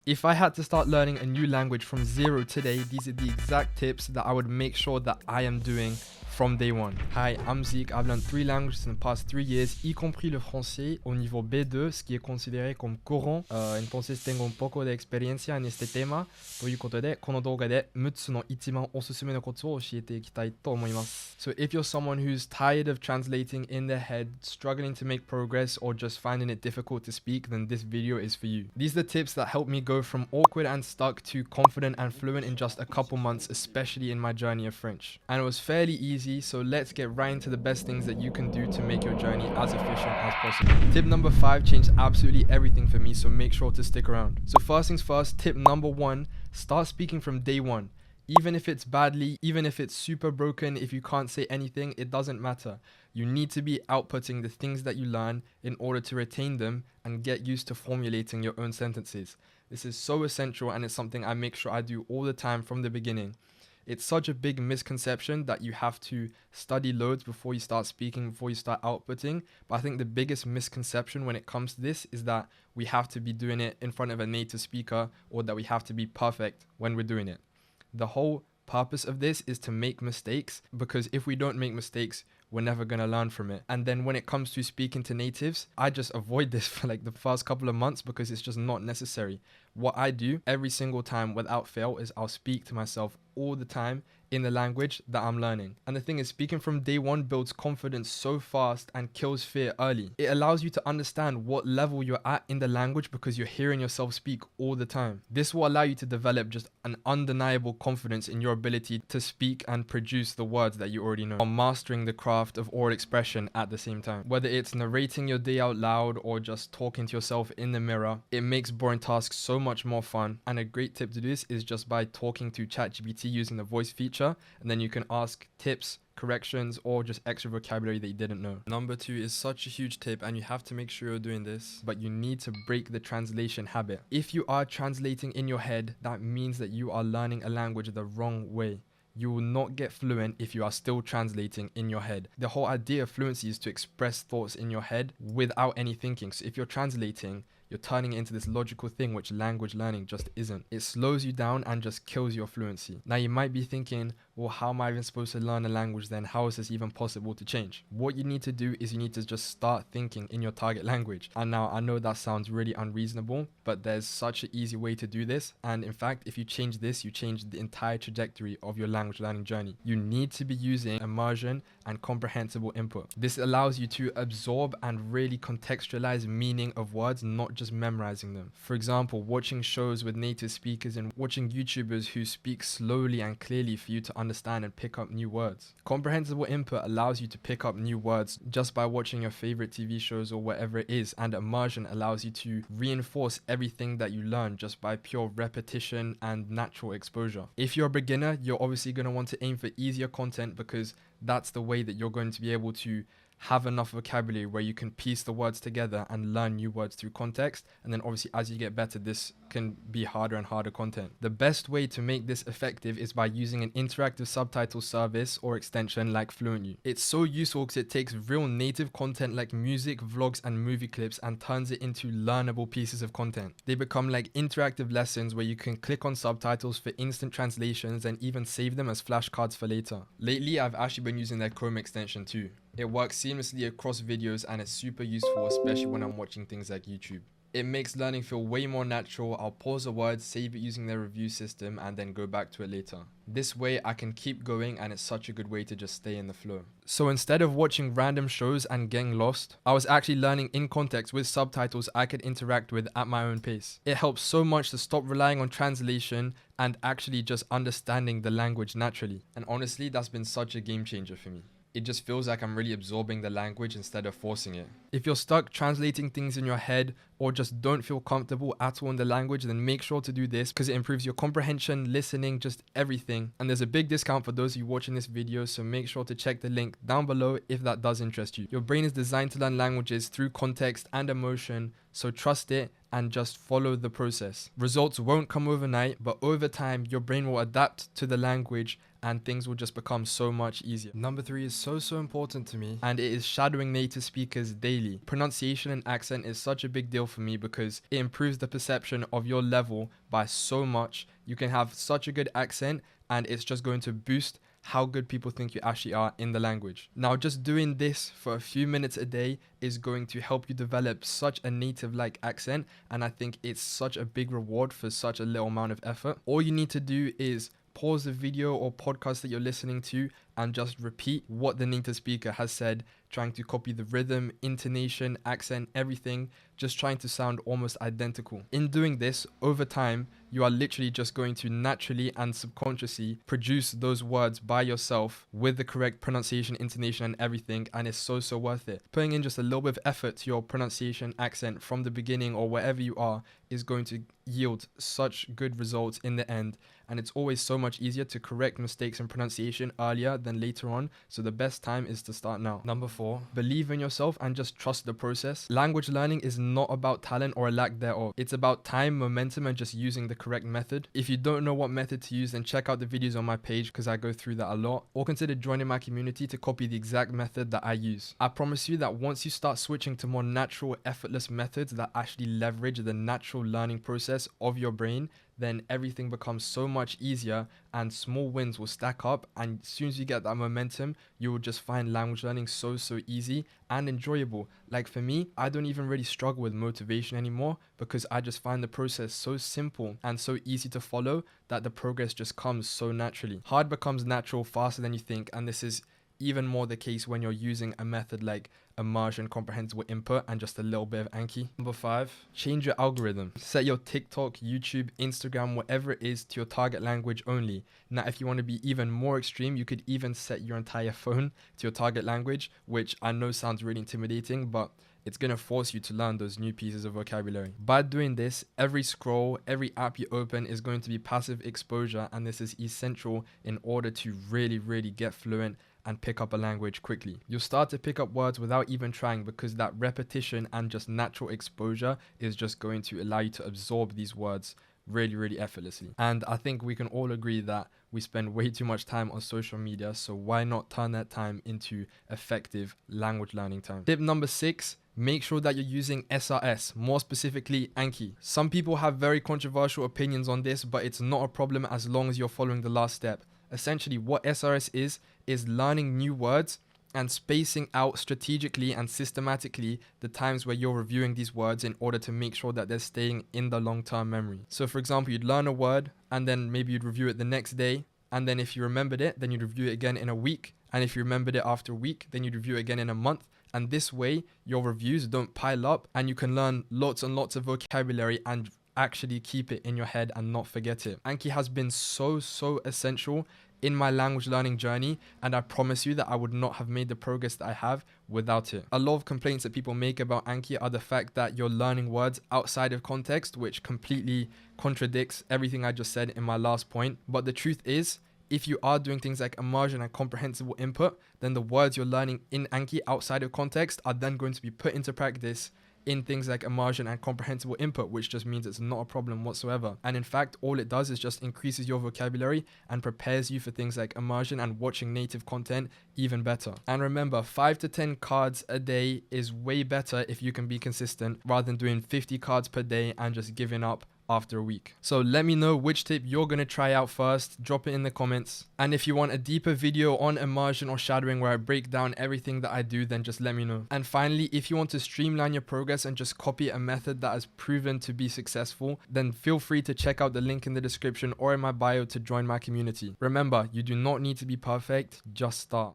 If I had to start learning a new language from zero today, these are the exact tips that I would make sure that I am doing from day one. Hi, I'm Zeke. I've learned 3 languages in the past 3 years, y compris le français au niveau B2, ce qui est considéré comme courant. Entonces tengo un poco de experiencia en este tema. ということで、この動画で6つの一番おすすめのコツを教えていきたいと思います。So if you're someone who's tired of translating in their head, struggling to make progress, or just finding it difficult to speak, then this video is for you. These are the tips that help me go from awkward and stuck to confident and fluent in just a couple months, especially in my journey of French. And it was fairly easy, so let's get right into the best things that you can do to make your journey as efficient as possible. Tip number 5 changed absolutely everything for me, so make sure to stick around. So first things first, tip number 1, start speaking from day one. Even if it's badly, even if it's super broken, if you can't say anything, it doesn't matter. You need to be outputting the things that you learn in order to retain them and get used to formulating your own sentences. This is so essential, and it's something I make sure I do all the time from the beginning. It's such a big misconception that you have to study loads before you start speaking, before you start outputting. But I think the biggest misconception when it comes to this is that we have to be doing it in front of a native speaker, or that we have to be perfect when we're doing it. The whole purpose of this is to make mistakes, because if we don't make mistakes, we're never going to learn from it. And then when it comes to speaking to natives, I just avoid this for like the first couple of months because it's just not necessary. What I do every single time without fail is I'll speak to myself all the time in the language that I'm learning. And the thing is, speaking from day one builds confidence so fast and kills fear early. It allows you to understand what level you're at in the language because you're hearing yourself speak all the time. This will allow you to develop just an undeniable confidence in your ability to speak and produce the words that you already know, while mastering the craft of oral expression at the same time. Whether it's narrating your day out loud or just talking to yourself in the mirror, it makes boring tasks so much more fun. And a great tip to do this is just by talking to ChatGPT using the voice feature, and then you can ask tips, corrections, or just extra vocabulary that you didn't know. Number 2 is such a huge tip, and you have to make sure you're doing this, but you need to break the translation habit. If you are translating in your head, that means that you are learning a language the wrong way. You will not get fluent if you are still translating in your head. The whole idea of fluency is to express thoughts in your head without any thinking. So if you're translating, you're turning it into this logical thing, which language learning just isn't. It slows you down and just kills your fluency. Now you might be thinking, well, how am I even supposed to learn a language then? How is this even possible to change? What you need to do is you need to just start thinking in your target language. And now I know that sounds really unreasonable, but there's such an easy way to do this. And in fact, if you change this, you change the entire trajectory of your language learning journey. You need to be using immersion and comprehensible input. This allows you to absorb and really contextualize meaning of words, not just memorizing them. For example, watching shows with native speakers and watching YouTubers who speak slowly and clearly for you to understand and pick up new words. Comprehensible input allows you to pick up new words just by watching your favorite TV shows or whatever it is, and immersion allows you to reinforce everything that you learn just by pure repetition and natural exposure. If you're a beginner, you're obviously going to want to aim for easier content, because that's the way that you're going to be able to have enough vocabulary where you can piece the words together and learn new words through context. And then obviously as you get better, this can be harder and harder content. The best way to make this effective is by using an interactive subtitle service or extension like Fluent. It's so useful because it takes real native content like music, vlogs, and movie clips and turns it into learnable pieces of content. They become like interactive lessons where you can click on subtitles for instant translations and even save them as flashcards for later. Lately, I've actually been using their Chrome extension too. It works seamlessly across videos and it's super useful, especially when I'm watching things like YouTube. It makes learning feel way more natural. I'll pause a word, save it using their review system, and then go back to it later. This way I can keep going, and it's such a good way to just stay in the flow. So instead of watching random shows and getting lost, I was actually learning in context with subtitles I could interact with at my own pace. It helps so much to stop relying on translation and actually just understanding the language naturally. And honestly, that's been such a game changer for me. It just feels like I'm really absorbing the language instead of forcing it. If you're stuck translating things in your head or just don't feel comfortable at all in the language, then make sure to do this because it improves your comprehension, listening, just everything. And there's a big discount for those of you watching this video, so make sure to check the link down below if that does interest you. Your brain is designed to learn languages through context and emotion, so trust it and just follow the process. Results won't come overnight, but over time, your brain will adapt to the language and things will just become so much easier. Number 3 is so important to me, and it is shadowing native speakers daily. Pronunciation and accent is such a big deal for me because it improves the perception of your level by so much. You can have such a good accent and it's just going to boost how good people think you actually are in the language. Now, just doing this for a few minutes a day is going to help you develop such a native-like accent, and I think it's such a big reward for such a little amount of effort. All you need to do is pause the video or podcast that you're listening to and just repeat what the native speaker has said, trying to copy the rhythm, intonation, accent, everything, just trying to sound almost identical. In doing this, over time, you are literally just going to naturally and subconsciously produce those words by yourself with the correct pronunciation, intonation, and everything, and it's so worth it. Putting in just a little bit of effort to your pronunciation, accent from the beginning or wherever you are is going to yield such good results in the end, and it's always so much easier to correct mistakes in pronunciation earlier than later on, so the best time is to start now. Number 4, believe in yourself and just trust the process. Language learning is not about talent or a lack thereof. It's about time, momentum, and just using the correct method. If you don't know what method to use, then check out the videos on my page because I go through that a lot, or consider joining my community to copy the exact method that I use. I promise you that once you start switching to more natural, effortless methods that actually leverage the natural learning process of your brain, then everything becomes so much easier and small wins will stack up, and as soon as you get that momentum, you will just find language learning so easy and enjoyable. Like for me, I don't even really struggle with motivation anymore because I just find the process so simple and so easy to follow that the progress just comes so naturally. Hard becomes natural faster than you think, and this is even more the case when you're using a method like immersion, comprehensible input, and just a little bit of Anki. Number 5, change your algorithm. Set your TikTok, YouTube, Instagram, whatever it is, to your target language only. Now, if you want to be even more extreme, you could even set your entire phone to your target language, which I know sounds really intimidating, but it's going to force you to learn those new pieces of vocabulary. By doing this, every scroll, every app you open is going to be passive exposure, and this is essential in order to really get fluent and pick up a language quickly. You'll start to pick up words without even trying because that repetition and just natural exposure is just going to allow you to absorb these words really effortlessly. And I think we can all agree that we spend way too much time on social media, so why not turn that time into effective language learning time? Tip number 6, make sure that you're using SRS, more specifically Anki. Some people have very controversial opinions on this, but it's not a problem as long as you're following the last step. Essentially, what SRS is learning new words and spacing out strategically and systematically the times where you're reviewing these words in order to make sure that they're staying in the long-term memory. So for example, you'd learn a word and then maybe you'd review it the next day, and then if you remembered it, then you'd review it again in a week, and if you remembered it after a week, then you'd review it again in a month. And this way your reviews don't pile up and you can learn lots and lots of vocabulary and actually keep it in your head and not forget it. Anki has been so essential in my language learning journey, and I promise you that I would not have made the progress that I have without it. A lot of complaints that people make about Anki are the fact that you're learning words outside of context, which completely contradicts everything I just said in my last point. But the truth is, if you are doing things like immersion and comprehensible input, then the words you're learning in Anki outside of context are then going to be put into practice in things like immersion and comprehensible input, which just means it's not a problem whatsoever. And in fact, all it does is just increases your vocabulary and prepares you for things like immersion and watching native content even better. And remember, 5 to 10 cards a day is way better if you can be consistent rather than doing 50 cards per day and just giving up after a week. So let me know which tip you're going to try out first. Drop it in the comments. And if you want a deeper video on immersion or shadowing where I break down everything that I do, then just let me know. And finally, if you want to streamline your progress and just copy a method that has proven to be successful, then feel free to check out the link in the description or in my bio to join my community. Remember, you do not need to be perfect, just start.